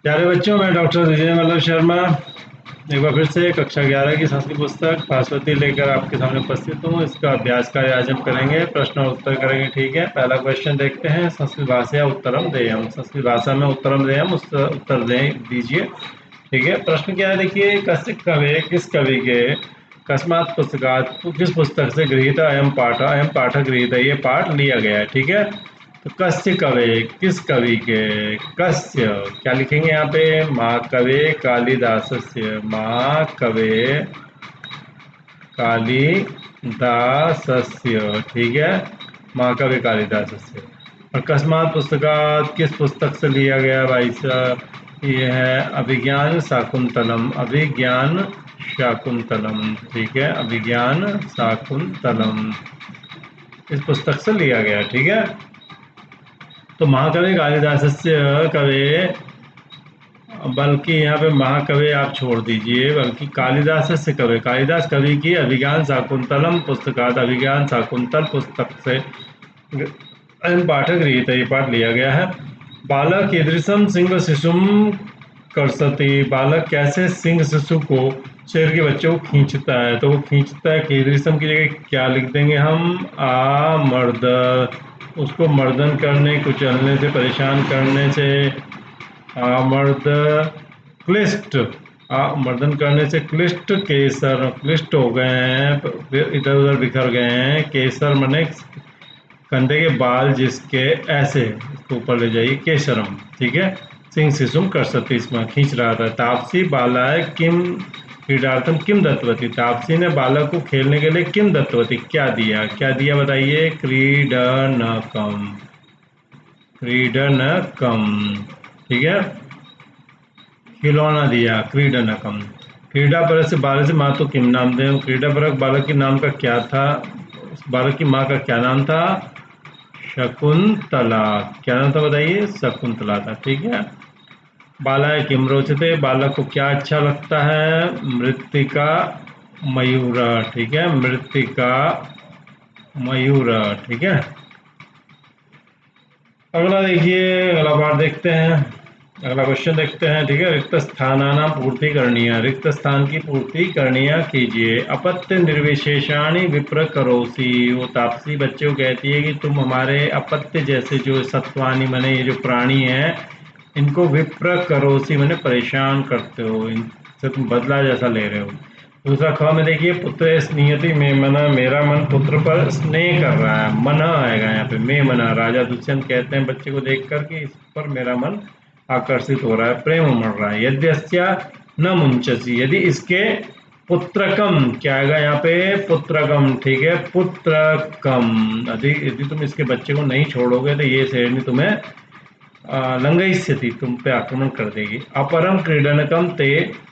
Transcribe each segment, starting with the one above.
प्यारे बच्चों, मैं डॉक्टर विजय वल्लभ शर्मा एक बार फिर से कक्षा 11 की संस्कृत पुस्तक भास्वती लेकर आपके सामने उपस्थित हूँ। इसका अभ्यास कार्य आज हम करेंगे, प्रश्न और उत्तर करेंगे। ठीक है, पहला क्वेश्चन देखते हैं। संस्कृत भाषा उत्तरम देयम, संस्कृत भाषा में उत्तरम देयम, उत्तर दे दीजिए। ठीक है, प्रश्न क्या है देखिए। कस्य कवि, किस कवि के, कस्मात् पुस्तकात्, किस पुस्तक से गृहीत अयम पाठ गृहीत, ये पाठ लिया गया है। ठीक है, तो कस्य कवे, किस कवि के, कस्य क्या लिखेंगे यहाँ पे, महाकवे कालिदासस्य, महाकवे कालिदासस्य। ठीक है, महाकवि कालिदासस्य। और कस्मात् पुस्तकात्, किस पुस्तक से लिया गया भाई साहब, ये है अभिज्ञान शाकुंतलम, अभिज्ञान शाकुंतलम। ठीक है, अभिज्ञान शाकुंतलम इस पुस्तक से लिया गया। ठीक है, तो महाकवि कालिदासस्य कवे, बल्कि यहाँ पे महाकवि आप छोड़ दीजिए, बल्कि कालिदास से कवि, कालिदास कवि की अभिज्ञान शाकुंतलम पुस्तकात्, अभिज्ञान शाकुंतल पुस्तक से अयम पाठ गृहीत, ये पाठ लिया गया है। बालक कीदृशम सिंह शिशुम कर्षति, बालक कैसे सिंह शिशु को, शेर के बच्चे को खींचता है। तो वो खींचता है, कीदृशम की जगह क्या लिख देंगे हम, आ मर्द, उसको मर्दन करने, कुचलने से, परेशान करने से। मर्द क्लिष्ट, मर्दन करने से क्लिष्ट, केसर, क्लिष्ट हो गए हैं, इधर उधर बिखर गए हैं। केसर मने कंधे के बाल जिसके, ऐसे इसको ऊपर ले जाइए, केसरम। ठीक है, सिंह शिशुम कर सकती, इसमें खींच रहा था। तापसी बालाय किम क्रीडार्थम किम दत्तवती, तापसी ने बालक को खेलने के लिए किम दत्तवती क्या दिया, क्या दिया बताइए, क्रीडनकम, क्रीडनकम। ठीक है, खिलौना दिया, क्रीडनकम। क्रीडा परक से बालक से माँ तो किम नाम दे, क्रीडा परक बालक के नाम का क्या था, उस बालक की माँ का क्या नाम था, शकुंतला। क्या नाम था बताइए, शकुंतला था। ठीक है, बालाय किम रोचते, बालक को क्या अच्छा लगता है, मृत्तिका मयूर। ठीक है, मृत्तिका मयूर। ठीक है, अगला देखिए, अगला पार्ट देखते हैं, अगला क्वेश्चन देखते हैं। ठीक है, रिक्त स्थानानां पूर्ति करणीय, रिक्त स्थान की पूर्ति करणीय कीजिए। अपत्य निर्विशेषाणि विप्र करोसी, वो तापसी बच्चे को कहती है कि तुम हमारे अपत्य जैसे जो सत्वानी मने ये जो प्राणी हैं, इनको विप्र करोसी मने परेशान करते हो, इनसे तुम बदला जैसा ले रहे हो। दूसरा ख में देखिए, पुत्र स्नेहति में मना, मेरा मन पुत्र पर स्नेह कर रहा है, मना आएगा यहाँ पे, मैं मना। राजा दुष्यंत कहते हैं बच्चे को देख कर कि इस पर मेरा मन आकर्षित हो रहा है, प्रेम उमड़ रहा है। यद्यस्या न मुंचसी, यदि इसके पुत्रकम, क्या आएगा यहाँ पे, पुत्रकम। ठीक है, पुत्रकम, यदि यदि तुम इसके बच्चे को नहीं छोड़ोगे तो ये शेरनी तुम्हें लंगई स्थिति, तुम पे आक्रमण कर देगी। अपरम क्रीडनकम ते,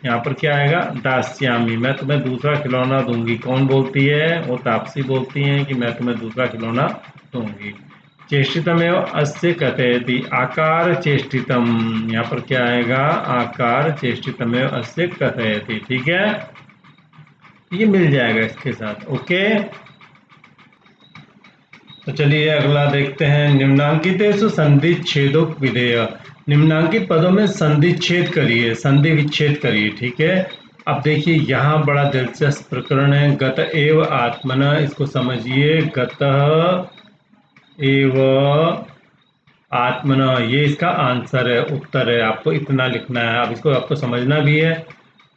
यहाँ पर क्या आएगा, दास्यामी, मैं तुम्हें दूसरा खिलौना दूंगी। कौन बोलती है, वो तापसी बोलती हैं कि मैं तुम्हें दूसरा खिलौना दूंगी। चेष्टितमेव अस्य कथयति, आकार चेष्टितम, यहाँ पर क्या आएगा, आकार चेष्टितमेव अस्य कथयति। ठीक है, ये मिल जाएगा इसके साथ। ओके, तो चलिए अगला देखते हैं। निम्नांकितेषु संधि छेदो विधेय, निम्नांकित पदों में संधि छेद करिए, संधि विच्छेद करिए। ठीक है, अब देखिए यहाँ बड़ा दिलचस्प प्रकरण है, गत एव आत्मना, इसको समझिए, गत एव आत्मना, ये इसका आंसर है, उत्तर है। आपको इतना लिखना है, अब इसको आपको समझना भी है।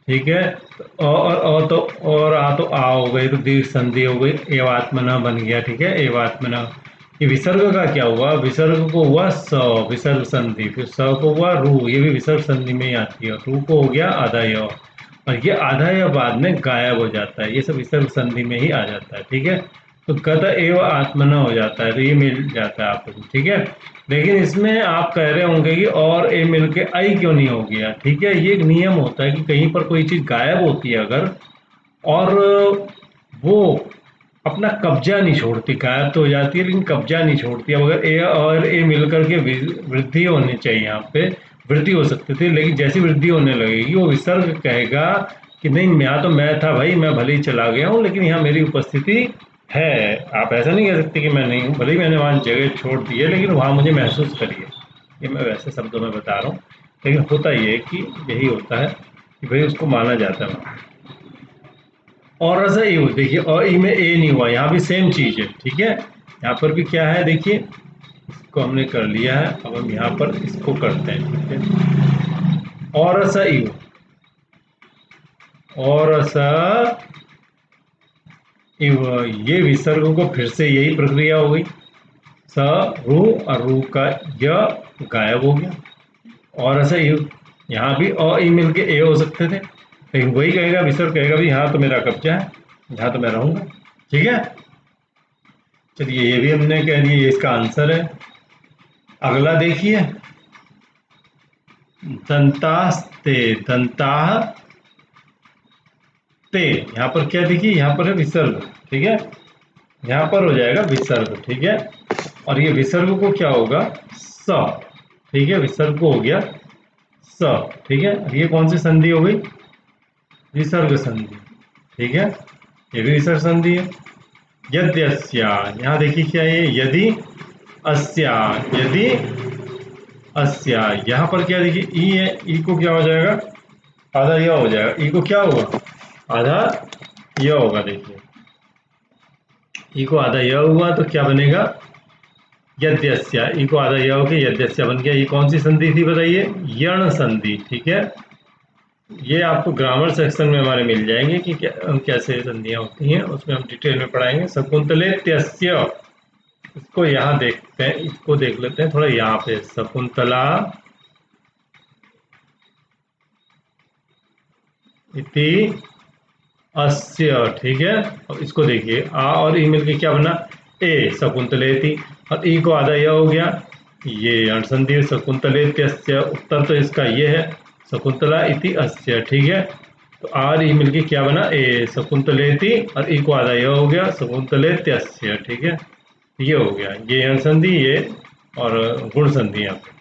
ठीक है, तो और तो और आ तो आ हो गई, तो दीर्घ संधि हो गई, एवात्मना बन गया। ठीक है, एवात्मना। ये विसर्ग का क्या हुआ, विसर्ग को हुआ स, विसर्ग संधि, फिर स को हुआ रू, ये भी विसर्ग संधि में ही आती है। रू को हो गया आधा य, और ये आधा य बाद में गायब हो जाता है, ये सब विसर्ग संधि में ही आ जाता है। ठीक है, तो गत एव आत्मना हो जाता है, तो ये मिल जाता है आपको। ठीक है, लेकिन इसमें आप कह रहे होंगे कि और ए मिलके आई क्यों नहीं हो गया। ठीक है, ये एक नियम होता है कि कहीं पर कोई चीज़ गायब होती है अगर, और वो अपना कब्जा नहीं छोड़ती, गायब तो हो जाती है लेकिन कब्जा नहीं छोड़ती। अब अगर ए और ए मिलकर के वृद्धि होनी चाहिए, यहाँ पे वृद्धि हो सकती थी, लेकिन जैसी वृद्धि होने लगेगी वो विसर्ग कहेगा कि नहीं, यहाँ तो मैं था भाई, मैं भले ही चला गया हूँ लेकिन यहाँ मेरी उपस्थिति है। आप ऐसा नहीं कह सकते कि मैं नहीं हूँ, भले ही मैंने वहाँ जगह छोड़ दी है लेकिन वहाँ मुझे महसूस करिए। ये मैं वैसे शब्दों में बता रहा हूँ। लेकिन होता ये है कि यही होता है कि भाई उसको माना जाता है। और ऐसा ई देखिए, और ई में ए नहीं हुआ, यहाँ भी सेम चीज है, ठीक है। यहाँ पर भी क्या है देखिए, इसको हमने कर लिया है, अब हम यहाँ पर इसको करते हैं, ठीक है। और ऐसा ई और ऐसा ये विसर्ग को फिर से यही प्रक्रिया हो गई, स रू और रू का य गायब हो गया। और ऐसा यू यहाँ भी अ ई मिल के ए हो सकते थे, लेकिन वही कहेगा, विसर्ग कहेगा भी यहाँ तो मेरा कब्जा है, यहाँ तो मैं रहूंगा, ठीक है। चलिए ये भी हमने कह दिया, ये इसका आंसर है। अगला देखिए, दंतास्ते दंता ते, यहाँ पर क्या देखिए, यहाँ पर है विसर्ग, ठीक है। यहाँ पर हो जाएगा विसर्ग, ठीक है। और ये विसर्ग को क्या होगा, स, ठीक है। विसर्ग को हो गया स, ठीक है। अब ये कौन सी संधि हो गई, विसर्ग संधि, ठीक है। ये भी विसर्ग संधि है। यद्यस्या, यहाँ देखिए क्या है, यदि अस्या, यदि अस्या, यहाँ पर क्या देखिए ई है, ई को क्या हो जाएगा, आधा यह हो जाएगा, ई को क्या होगा, आधा यह होगा। देखिए ई को आधा यह हुआ तो क्या बनेगा, यद्यस्या, ई को आधा यह हो गया, यद्यस्या बन गया। ये कौन सी संधि थी बताइए, यण संधि, ठीक है। ये आपको ग्रामर सेक्शन में हमारे मिल जाएंगे कि कैसे संधियां होती हैं, उसमें हम डिटेल में पढ़ाएंगे। शकुंतले त्यस्य, इसको यहाँ देखते हैं, इसको देख लेते हैं थोड़ा, यहाँ पे शकुंतला इति अस्य, ठीक है। और इसको देखिए, आ और ई मिलके क्या बना, ए, शकुंतलेति। और ई को आधा यह हो गया, ये अणसंधि शकुंतलेत्यस्य, उत्तर तो इसका ये है, शकुंतला इति अस्य, ठीक है। तो आर ई मिलके क्या बना, ए, शकुंतलेति, और ई को आधा यह हो गया, शकुंतलेत्यस्य, ठीक है। ये हो गया, ये अणसंधि, ये और गुण संधि यहाँ पे।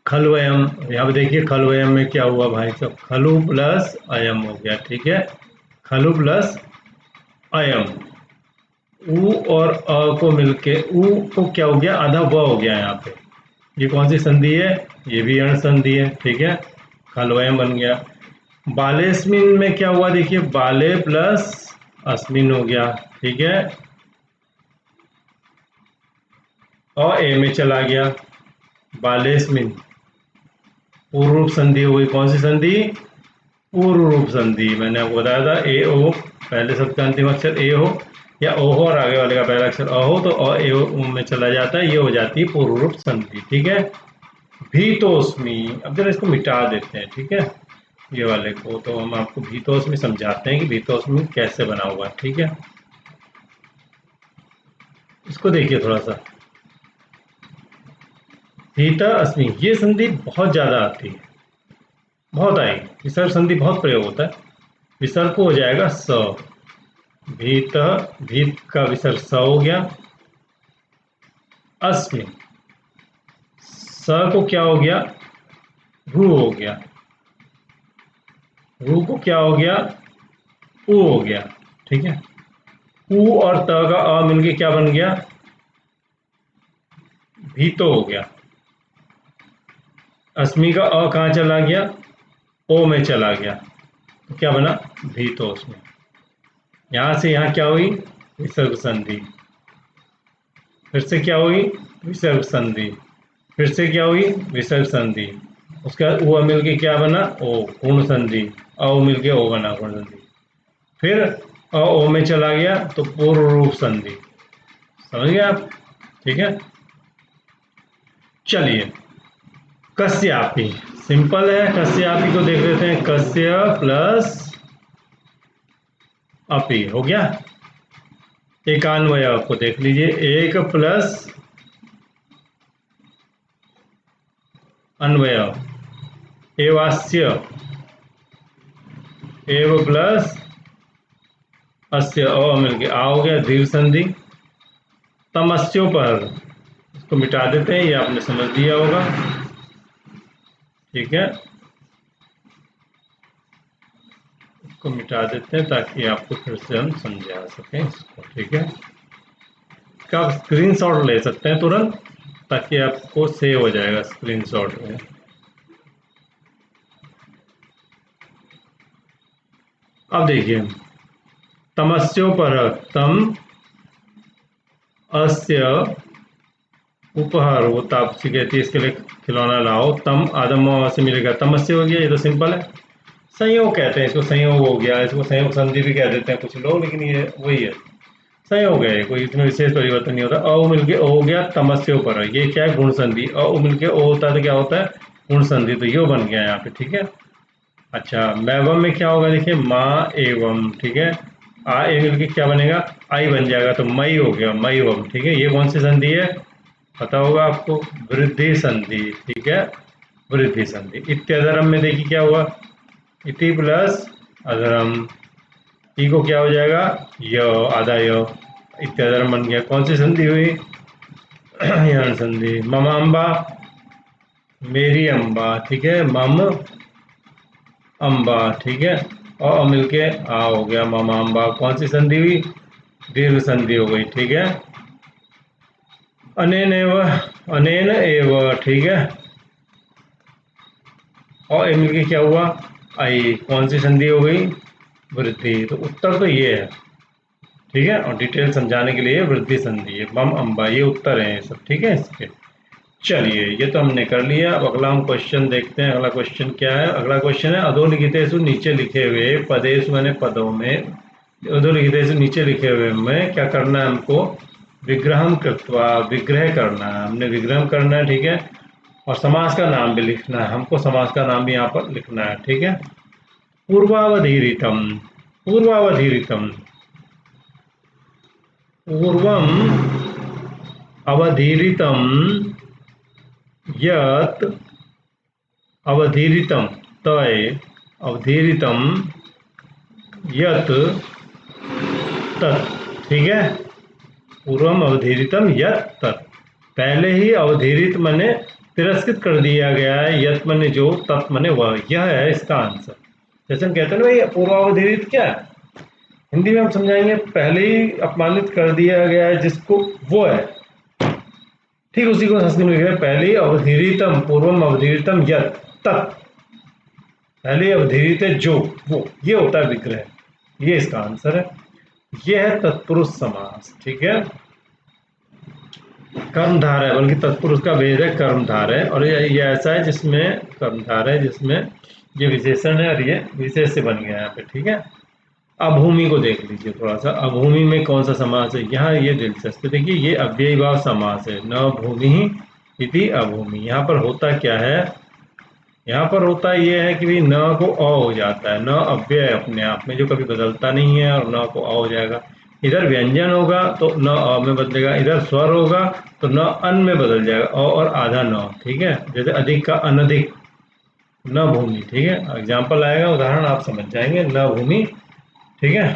खलवयम, यहाँ पे देखिए खलवयम में क्या हुआ भाई साहब, खलु प्लस अयम हो गया, ठीक है। खलु प्लस अयम, उ और अ को मिलके उ को क्या हो गया, आधा व हो गया यहाँ पे। ये कौन सी संधि है, ये भी अण संधि है, ठीक है। खलवयम बन गया। बालेस्मिन में क्या हुआ देखिए, बाले प्लस अस्मिन हो गया, ठीक है। और ए में चला गया, बालेस्मिन पूर्व रूप संधि हो गई, कौन सी संधि, पूर्व रूप संधि। मैंने आपको बताया था, ए ओ पहले शब्द का अंतिम अक्षर ए हो, या ओ हो और आगे वाले का पहला अक्षर अ हो, तो अ ए ओ में चला जाता है, ये हो जाती है पूर्व रूप संधि, ठीक है। भीतोस्मी, अब जरा इसको मिटा देते हैं, ठीक है, ये वाले को, तो हम आपको भीतोस्मी समझाते हैं कि भीतोस्मी कैसे बना हुआ है, ठीक है। इसको देखिए थोड़ा सा, भीत अस्मि, ये संधि बहुत ज्यादा आती है, बहुत आएगी, विसर्ग संधि बहुत प्रयोग होता है। विसर्ग को हो जाएगा स, भीत, भीत का विसर्ग स हो गया। अस्मि, स को क्या हो गया, रू हो गया। रू को क्या हो गया, ऊ हो गया, ठीक है। ऊ और त का अ मिलके क्या बन गया, भीतो हो गया। अस्मि का अ कहाँ चला गया, ओ में चला गया, तो क्या बना, भीतो। उसमें यहां से यहां क्या हुई, विसर्ग संधि, फिर से क्या हुई, विसर्ग संधि, फिर से क्या हुई, विसर्ग संधि। उसके बाद उ मिल के क्या बना, ओ, गुण संधि। अ मिल के ओ बना, गुण संधि। फिर अ ओ में चला गया तो पूर्व रूप संधि, समझ गए आप, ठीक है। चलिए, कस्यापि, सिंपल है, कस्यापि को देख लेते हैं, कस्य प्लस अपि हो गया। एकान्वय को देख लीजिए, एक प्लस अन्वय, एवास्य, एव प्लस अस्य, अ मिलके आ हो गया, दीर्घ संधि। तमस्योपहर, इसको मिटा देते हैं, ये आपने समझ लिया होगा, ठीक है। इसको मिटा देते हैं ताकि आपको फिर से हम समझा सकें इसको, ठीक है। इसका आप स्क्रीनशॉट ले सकते हैं तुरंत, ताकि आपको सेव हो जाएगा स्क्रीनशॉट में। अब देखिए, तमस्योपर तम अस्य उपहार, वो तापसी कहती है इसके लिए खिलौना लाओ, तम आदम से मिलेगा, तमस्य हो गया, ये तो सिंपल है। संयोग कहते हैं इसको, संयोग हो गया, इसको संयोग संधि भी कह देते हैं कुछ लोग, लेकिन ये वही है, संयोग है, कोई इसमें विशेष परिवर्तन नहीं होता। अ मिलके ओ हो गया, तमस्य ऊपर, ये क्या है, गुण संधि। अ मिलके ओ होता है तो क्या होता है, गुण संधि, तो यो बन गया यहाँ पे, ठीक है। अच्छा, मैवम में क्या होगा, देखिए माँ एवं, ठीक है, आ ए मिलके क्या बनेगा, आई बन जाएगा, तो मई हो गया, मई वम, ठीक है। ये कौन सी संधि है, पता होगा आपको, वृद्धि संधि, ठीक है, वृद्धि संधि। इत्यधरम में देखिए क्या हुआ, इति प्लस अधरम, ई को क्या हो जाएगा, य, आधा य, इत्यधरम बन गया। कौन सी संधि हुई, यण संधि। मम अम्बा, मेरी अम्बा, ठीक है, मम अम्बा, ठीक है, और मिलके आ हो गया, मम अम्बा। कौन सी संधि हुई, दीर्घ संधि हो गई, ठीक है। अनेन एव, अनेन एव, ठीक है, और ए मिलके क्या हुआ, आई। कौन सी संधि हो गई, वृद्धि। तो उत्तर तो ये है, ठीक है, और डिटेल समझाने के लिए वृद्धि संधि है, मम अम्बा, ये उत्तर है सब, ठीक है इसके। चलिए, ये तो हमने कर लिया। अब अगला हम क्वेश्चन देखते हैं। अगला क्वेश्चन क्या है, अगला क्वेश्चन है, अधोलिखितेषु, नीचे लिखे हुए, पदेषु मैंने पदों में, अधोलिखितेषु नीचे लिखे हुए में क्या करना है हमको, विग्रहम कृत्वा, विग्रह करना है, हमने विग्रह करना है, ठीक है। और समास का नाम भी लिखना है हमको, समास का नाम भी यहाँ पर लिखना है, ठीक है। पूर्वावधीरितम, पूर्वावधीरितम, पूर्वम अवधीरितम यत्, अवधीरितम तय, अवधीरितम यत् तत्, ठीक है। पूर्वम अवधीरितम यत् तत्, पहले ही अवधीरित मने तिरस्कृत कर दिया गया है, यत् मने जो, तत् मने वह, यह है इसका आंसर। जैसे हम कहते हैं ना भाई, पूर्वावधीरित क्या है, हिंदी में हम समझाएंगे, पहले ही अपमानित कर दिया गया है जिसको, वो है, ठीक उसी को संस्कृत में लिखा है, पहले ही अवधीरितम, पूर्वम अवधीरितम यत् तत्, पहले अवधीरित है जो, वो, ये होता है विग्रह, ये इसका आंसर है। ये है तत्पुरुष समास, ठीक है, कर्मधार है, बल्कि तत्पुरुष का भेद है कर्मधार है, और ये ऐसा है जिसमें कर्मधार है, जिसमें ये विशेषण है, और ये विशेष से बन गया यहाँ पे, ठीक है। अभूमि को देख लीजिए थोड़ा सा, अभूमि में कौन सा समास है, यहाँ ये दिलचस्प, देखिए ये अव्ययीभाव समास है, न भूमि इति अभूमि। यहाँ पर होता क्या है, यहाँ पर होता ये है कि न को अ हो जाता है, न अव्यय अपने आप में जो कभी बदलता नहीं है, और न को अ हो जाएगा। इधर व्यंजन होगा तो न अ में बदलेगा, इधर स्वर होगा तो न अन में बदल जाएगा, अ और आधा न, ठीक है। जैसे अधिक का अनधिक, न भूमि, ठीक है, एग्जाम्पल आएगा, उदाहरण आप समझ जाएंगे, न भूमि, ठीक है।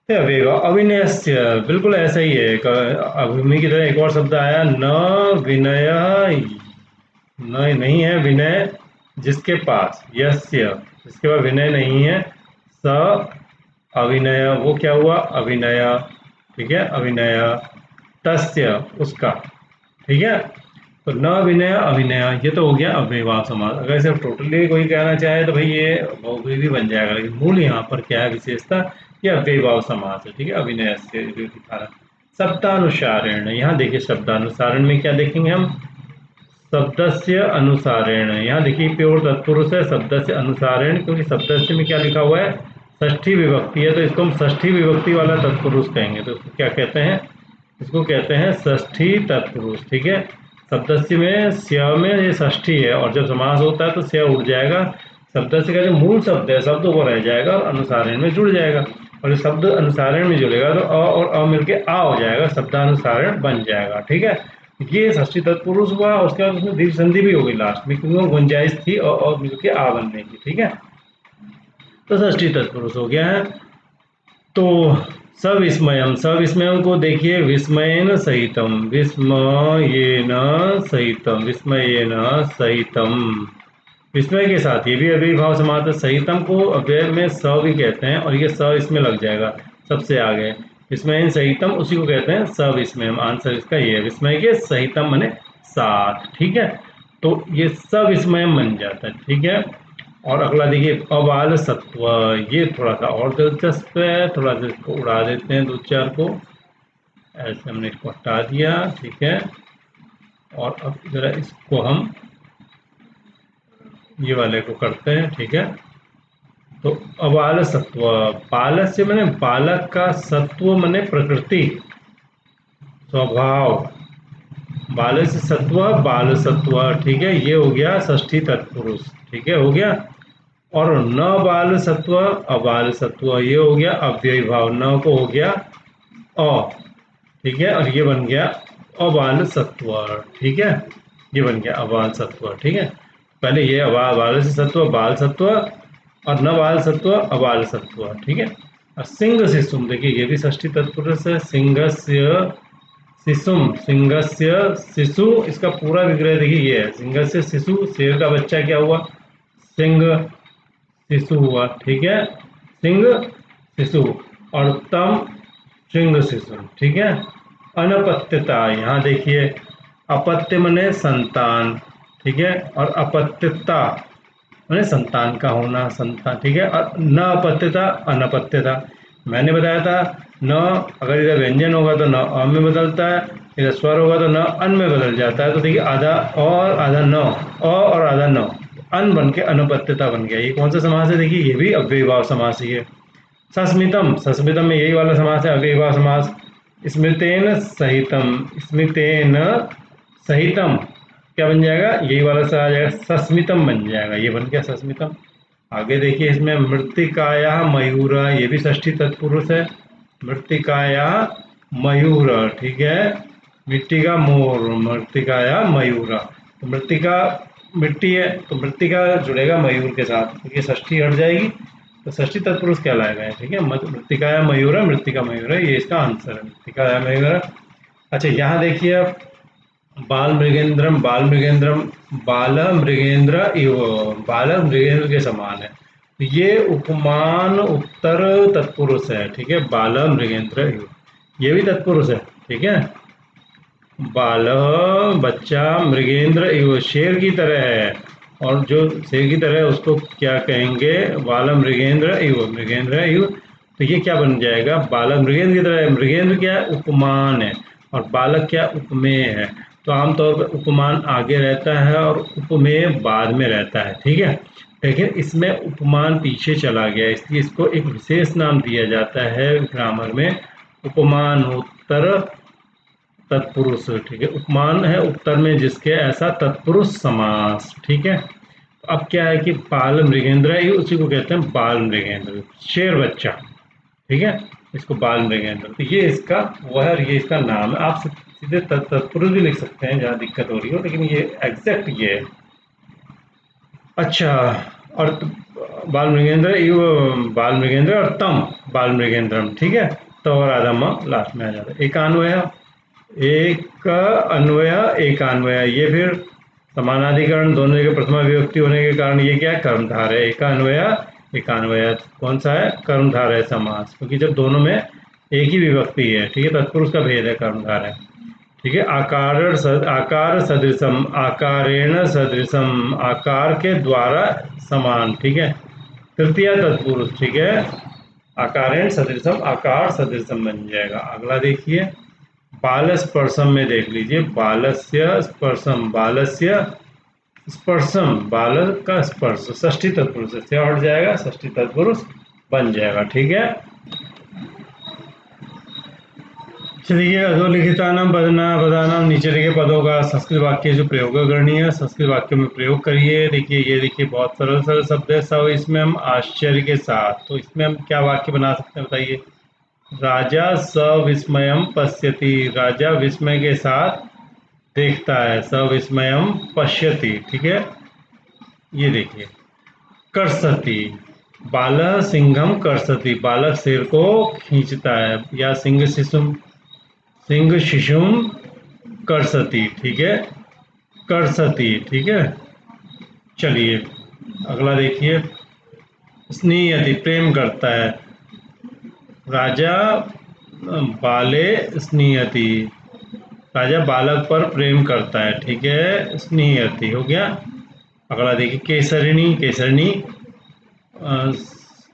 अवेगा अविनयस्य, बिल्कुल ऐसा ही है, अभूमि की तरह एक और शब्द आया, न विनय, न नहीं है विनय जिसके पास, यस्य, जिसके पास विनय नहीं है, स अविनय, वो क्या हुआ, अविनय, ठीक है, अविनय, तस्य, उसका, ठीक है। तो न विनय अविनय, ये तो हो गया अव्ययभाव समास। अगर इसे टोटली कोई कहना चाहे तो भाई ये बहुव्रीहि भी बन जाएगा, लेकिन मूल यहाँ पर क्या है, विशेषता, ये अव्ययभाव समास है, ठीक है, अविनय से जो दिखा रहा है। शब्दानुसारेण, यहाँ देखिए शब्दानुसारण में क्या देखेंगे हम, शब्दस्य अनुसारेण, यहाँ देखिए प्योर तत्पुरुष है, शब्दस्य अनुसारेण, क्योंकि शब्दस्य में क्या लिखा हुआ है, षष्ठी विभक्ति है, तो इसको हम षष्ठी विभक्ति वाला तत्पुरुष कहेंगे, तो इसको क्या कहते हैं, इसको कहते हैं षष्ठी तत्पुरुष, ठीक है। सप्तस्य में स्य में ये षष्ठी है, और जब समास होता है तो स्य उड़ जाएगा, सप्तस्य का जो मूल शब्द है शब्द वो रह जाएगा, और अनुसारण में जुड़ जाएगा, और शब्द अनुसारण में जुड़ेगा तो अ और अ मिलके आ हो जाएगा, शब्दानुसारण बन जाएगा, ठीक है। ये षष्ठी तत्पुरुष हुआ, और उसके बाद उसमें दीर्घ संधि भी होगी लास्ट में, क्योंकि वो गुंजाइश थी और मिलके आ बनने की, ठीक है। तो षष्ठी तत्पुरुष हो गया है। तो सविस्मयम, सविस्मयम को देखिए, विस्मयेन सहितम, विस्मयेन सहितम, विस्मयेन सहितम, विस्मय के साथ, ये भी अव्ययीभाव समास है। सहितम को अव्यय में स भी कहते हैं, और ये स इसमें लग जाएगा सबसे आगे, विस्मयेन सहितम, उसी को कहते हैं सविस्मयम। आंसर इसका ये है, विस्मय के सहितम मने साथ, ठीक है। तो ये सविस्मयम बन जाता है, ठीक है। और अगला देखिए अबाल सत्व, ये थोड़ा सा और दिलचस्प है, थोड़ा सा इसको उड़ा देते हैं दो चार को, ऐसे हमने इसको हटा दिया, ठीक है। और अब जरा इसको हम ये वाले को करते हैं, ठीक है। तो अबाल सत्व, बाल से मैंने बालक का, सत्व मैंने प्रकृति स्वभाव, बाल से सत्व बाल सत्व, ठीक है, ये हो गया षष्ठी तत्पुरुष, ठीक है, हो गया। और न बाल सत्व अबाल सत्व, ये हो गया अव्ययी भाव, न को हो गया अ, ठीक है, और ये बन गया अबाल सत्व, ठीक है, ये बन गया अबाल सत्व, ठीक है। पहले ये अबाल, बाल से सत्व बाल सत्व, और न बाल सत्व अबाल सत्व, ठीक है। और सिंह शिशुम, देखिए ये भी षष्ठी तत्पुरुष है, सिंहस्य शिशुम, सिंहस्य शिशु, इसका पूरा विग्रह देखिए ये है, सिंहस्य शिशु, शेर का बच्चा क्या हुआ, सिंह शिशु हुआ, ठीक है, सिंह शिशु। और तम सिंह शिशु, ठीक है। अनपत्यता, यहाँ देखिए अपत्य मने संतान, ठीक है, और अपत्यता मैंने संतान का होना, संतान, ठीक है। और न अपत्यता अनपत्यता, मैंने बताया था न, अगर इधर व्यंजन होगा तो न अ में बदलता है, इधर स्वर होगा तो न अन में बदल जाता है। तो देखिए आधा और आधा न, अ और आधा न, अन बन के अनपत्यता बन गया। ये कौन सा समास है, देखिए ये भी अव्ययीभाव समास ही है। सस्मितम, सस्मितम में यही वाला समास है, अव्ययीभाव समास। स्मृतेन सहितम, स्मृतेन सहितम क्या बन जाएगा, यही वाला सा आ जाएगा, सस्मितम बन जाएगा, ये बन गया सस्मितम। आगे देखिए इसमें मृत्तिकाया मयूर, ये भी षष्ठी तत्पुरुष है, मृत्तिकाया मयूर, ठीक है, मिट्टी का मोर, मृत्तिकाया मयूर। तो मृत्तिका मिट्टी है, तो मृत्तिका जुड़ेगा मयूर के साथ, तो ये षष्ठी हट जाएगी, तो षष्ठी तत्पुरुष कहलाएगा, ठीक है। मृत्तिकाया मयूर, मृत्तिका मयूर, ये इसका आंसर है, मृत्तिकाया मयूर। अच्छा यहाँ देखिए आप, बाल मृगेंद्रम, बाल मृगेंद्रम, बाल मृगेंद्र इव, बाल मृगेंद्र के समान है, तो ये उपमान उत्तर तत्पुरुष है, ठीक है, बाल मृगेंद्र इव, ये भी तत्पुरुष है, ठीक है। बाल बच्चा, मृगेंद्र इव शेर की तरह है, और जो शेर की तरह है उसको क्या कहेंगे, बाल मृगेंद्र इव, मृगेंद्र इव। तो ये क्या बन जाएगा, बालक मृगेंद्र की तरह है, मृगेंद्र क्या है, उपमान है, और बालक क्या, उपमेय है। तो आमतौर पर उपमान आगे रहता है और उपमेय बाद में रहता है, ठीक है। लेकिन इसमें उपमान पीछे चला गया, इसलिए इसको एक विशेष नाम दिया जाता है ग्रामर में, उपमानोत्तर तत्पुरुष, ठीक है। उपमान है उत्तर में जिसके, ऐसा तत्पुरुष समास, ठीक है। अब क्या है कि बाल मृगेंद्र, ये उसी को कहते हैं बाल मृगेंद्र, शेर बच्चा, ठीक है, इसको बाल मृगेंद्र। तो ये इसका वो है, और ये इसका नाम है। आप सीधे तत्पुरुष भी लिख सकते हैं जहाँ दिक्कत हो रही हो, लेकिन ये एग्जैक्ट ये है। अच्छा, और बाल मृगेंद्र इव, बाल मृगेंद्र, और तम बाल मृगेंद्रम, ठीक है। तो और आधा म लास्ट में आ जाता है। एकान्वय, एक अन्वय, एकान्वय, ये फिर समानाधिकरण दोनों जगह प्रथमा विभक्ति होने के कारण ये क्या है, कर्मधार है। एकान्वय एकान्वय कौन सा है, कर्मधार है समास, क्योंकि जब दोनों में एक ही विभक्ति है, ठीक है, तत्पुरुष का भेद है, कर्मधार है, ठीक है। आकार सदृशम, आकारेण सदृशम, आकार के द्वारा समान, ठीक है, तृतीया तत्पुरुष, ठीक है, आकारेण सदृशम, आकार सदृशम बन जाएगा। अगला देखिए बाल स्पर्शम में देख लीजिए, बालस्य स्पर्शम, बालस्य स्पर्शम, बालक का स्पर्श, षष्ठी तत्पुरुष से हट जाएगा, षष्ठी तत्पुरुष बन जाएगा, ठीक है। चलिए अधोलिखितानाम पदानाम, नीचे लिखे पदों का संस्कृत वाक्य जो प्रयोग करनी है, संस्कृत वाक्य में प्रयोग करिए। देखिए ये देखिए बहुत सरल सरल शब्द है सब, इसमें हम आश्चर्य के साथ, तो इसमें हम क्या वाक्य बना सकते हैं बताइए। राजा सविस्मयम पश्यति, राजा विस्मय के साथ देखता है, सविस्मयम पश्यति, ठीक है। ये देखिए कर्षति, बालः सिंघम कर्षति, बालक शेर को खींचता है, या सिंह शिशुम, सिंह शिशुम कर्षति, ठीक है, कर्षति, ठीक है। चलिए अगला देखिए, स्नेहयति प्रेम करता है, राजा बाले स्नेहयति, राजा बालक पर प्रेम करता है, ठीक है, स्नेहयति हो गया। अगला देखिए केसरिणी, केसरिणी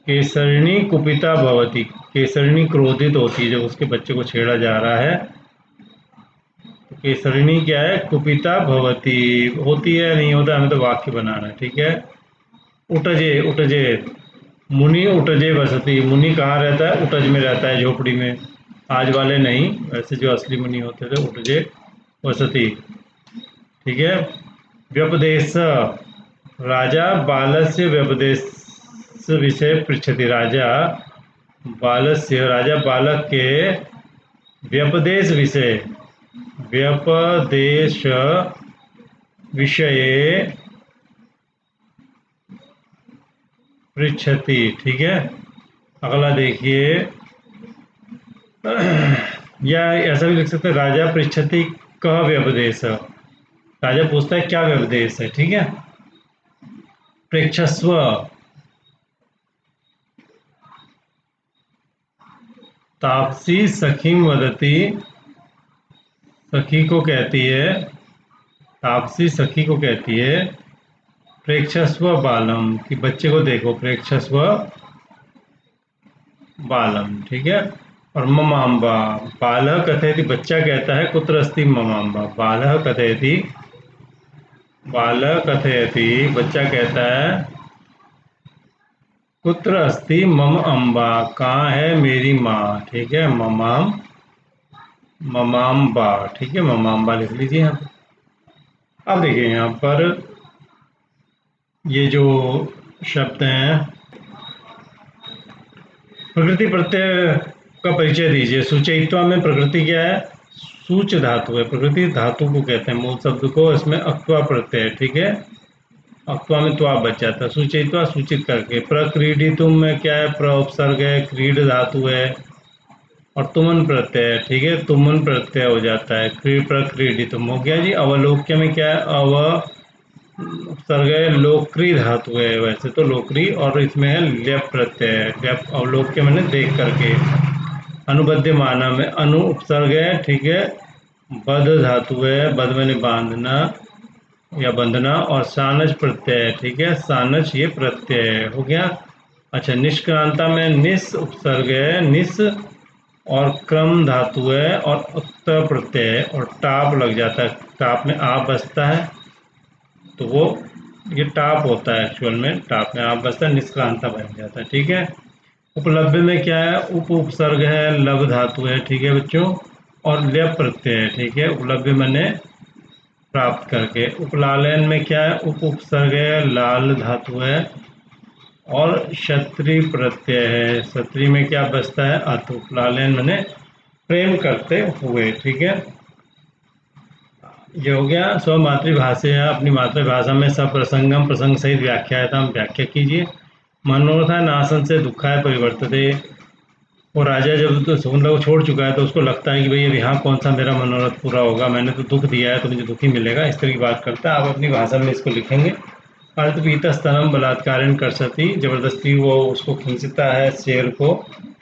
केसरिणी कुपिता भवती। केसरिणी क्रोधित होती है जब उसके बच्चे को छेड़ा जा रहा है। तो केसरिणी क्या है, कुपिता भवती, होती है नहीं होता, हमें तो वाक्य बनाना है, ठीक है। उटजे, उटजे, मुनि उटजे बसती। मुनि कहाँ रहता है, उटज में रहता है, झोपड़ी में। आज वाले नहीं, वैसे जो असली मुनि होते थे, उटजे वसती, ठीक है। व्यपदेश, राजा बालस्य व्यपदेश विषय पृच्छति। राजा बालक के व्यपदेश विषय, व्यपदेश विषये पृच्छति, ठीक है। अगला देखिए, या ऐसा भी लिख सकते हैं, राजा पृच्छति कह व्यपदेश। राजा पूछता है क्या व्यपदेश है, ठीक है। प्रेक्षस्व, तापसी सखीम वदती, सखी को कहती है, तापसी सखी को कहती है, प्रेक्षस्व बालम, कि बच्चे को देखो, प्रेक्षस्व बालम, ठीक है। और ममाम्बा, बालः कथयति, बच्चा कहता है, कुत्र अस्ति ममाम्बा। बालः कथयति, बालः कथयति, बच्चा कहता है, कुत्र अस्ति मम अम्बा, कहाँ है मेरी माँ, ठीक है। ममाम, ममाम्बा, ठीक है, ममाम्बा लिख लीजिए यहाँ पे। अब देखिए यहाँ पर ये जो शब्द हैं, प्रकृति प्रत्यय का परिचय दीजिए। सूचयित्वा में प्रकृति क्या है, सूच धातु है, प्रकृति धातु को कहते हैं, मूल शब्द को। इसमें अक्त्वा प्रत्यय है, ठीक है। अक्त्वा में त्वा बच जाता है। सूचयित्वा सूचित करके। प्रक्रीडितुम में क्या है, प्र उपसर्ग है, क्रीड धातु है, और तुमन प्रत्यय है, ठीक है, तुमन प्रत्यय हो जाता है। प्रक्रीडितुम हो गया जी। अवलोक्य में क्या है, उपसर्ग है, लोक्री धातु है, वैसे तो लोक्री, और इसमें है ल्यप प्रत्यय है, ल्यप। अवलोक्य मैंने देख करके। अनुबद्यमाना में अनु उपसर्ग है, ठीक है। बद धातु है, बद मैंने बांधना या बंधना, और सानज प्रत्यय है, ठीक है, सानज ये प्रत्यय हो गया। अच्छा, निष्क्रांता में निस उपसर्ग है, निस, और क्रम धातु है, और उत्तर प्रत्यय है, और टाप लग जाता है, टाप में आप बसता है, तो वो ये टाप होता है, एक्चुअल में टाप में आप बसता है, निष्क्रांता बन जाता है, ठीक है। उपलब्ध में क्या है, उप उपसर्ग है, लव धातु है, ठीक है बच्चों, और ल्यप प्रत्यय है, ठीक है। उपलब्ध मैंने प्राप्त करके। उपलालन में क्या है, उप उपसर्ग है, लाल धातु है, और क्षत्रि प्रत्यय है। क्षत्रि में क्या बचता है, अत। उपलालन मैंने प्रेम करते हुए, ठीक है। ये हो गया। स्व मातृभाषा, अपनी मातृभाषा में सप्रसंगम, प्रसंग सहित व्याख्याता, व्याख्या कीजिए। मनोरथा नाशन से दुखाय परिवर्तते। वो राजा जब तो समुद्र को छोड़ चुका है तो उसको लगता है कि भाई अब यहाँ कौन सा मेरा मनोरथ पूरा होगा, मैंने तो दुख दिया है तो मुझे दुखी मिलेगा, इस तरह की बात करता है। आप अपनी भाषा में इसको लिखेंगे। अर्थपीता स्तनम बलात्कारण कर सती, जबरदस्ती वो उसको खींचता है शेर को।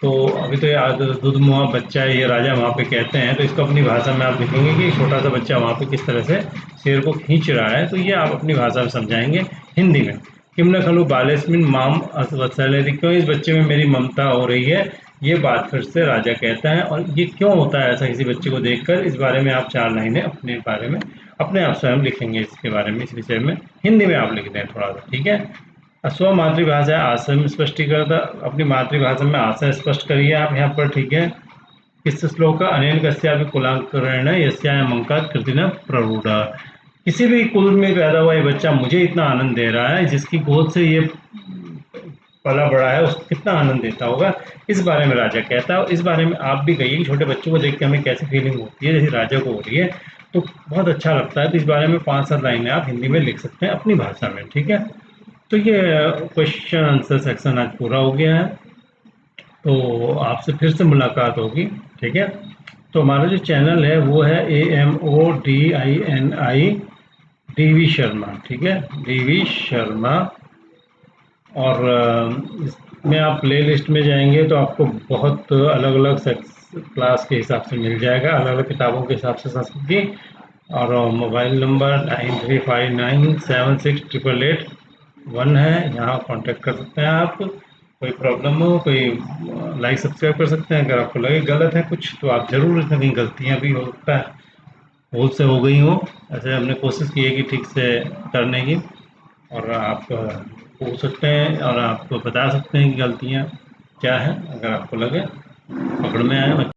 तो अभी तो ये दूध मुहा बच्चा है, ये राजा वहाँ पे कहते हैं, तो इसको अपनी भाषा में आप लिखेंगे कि छोटा सा बच्चा वहाँ पे किस तरह से शेर को खींच रहा है, तो ये आप अपनी भाषा में समझाएंगे हिंदी में। किम न खलु बालेस्मिन माम वत्सले, क्यों इस बच्चे में मेरी ममता हो रही है, ये बात फिर से राजा कहता है। और ये क्यों होता है ऐसा किसी बच्चे को देखकर, इस बारे में आप 4 लाइनें अपने बारे में अपने आप स्वयं लिखेंगे, इसके बारे में, इस विषय में हिंदी में आप लिख दें थोड़ा सा, ठीक है। स्व मातृभाषा आशय में स्पष्टीकरण, अपनी मातृभाषा में आशय स्पष्ट करिए आप यहाँ पर, ठीक है। इस श्लोक का अनेन कस्यापि कुलांकरण यस्यायम् अंकात् कृतिना प्ररूढ़। किसी भी कुल में पैदा हुआ ये बच्चा मुझे इतना आनंद दे रहा है, जिसकी गोद से ये पला बड़ा है उसको कितना आनंद देता होगा, इस बारे में राजा कहता है। और इस बारे में आप भी कहिए कि छोटे बच्चों को देख के हमें कैसी फीलिंग होती है, जैसे राजा को हो रही है, तो बहुत अच्छा लगता है। तो इस बारे में 5-7 लाइनें आप हिंदी में लिख सकते हैं अपनी भाषा में, ठीक है। तो ये क्वेश्चन आंसर सेक्शन आज पूरा हो गया है, तो आपसे फिर से मुलाकात होगी, ठीक है। तो हमारा जो चैनल है वो है AMODINI DV शर्मा, ठीक है, DV शर्मा। और इसमें आप प्ले लिस्ट में जाएंगे तो आपको बहुत अलग अलग क्लास के हिसाब से मिल जाएगा, अलग अलग किताबों के हिसाब से संस्कृत की। और मोबाइल नंबर 9359768881 है, यहाँ कांटेक्ट कर सकते हैं आप। कोई प्रॉब्लम हो, कोई लाइक सब्सक्राइब कर सकते हैं। अगर आपको लगे गलत है कुछ तो आप ज़रूर, इसमें कहीं गलतियाँ भी हो सकता है, भूल से हो गई हो। ऐसे हमने कोशिश की है कि ठीक से करने की, और आप पूछ सकते हैं और आप बता सकते हैं कि गलतियाँ क्या हैं, अगर आपको लगे पकड़ में आए।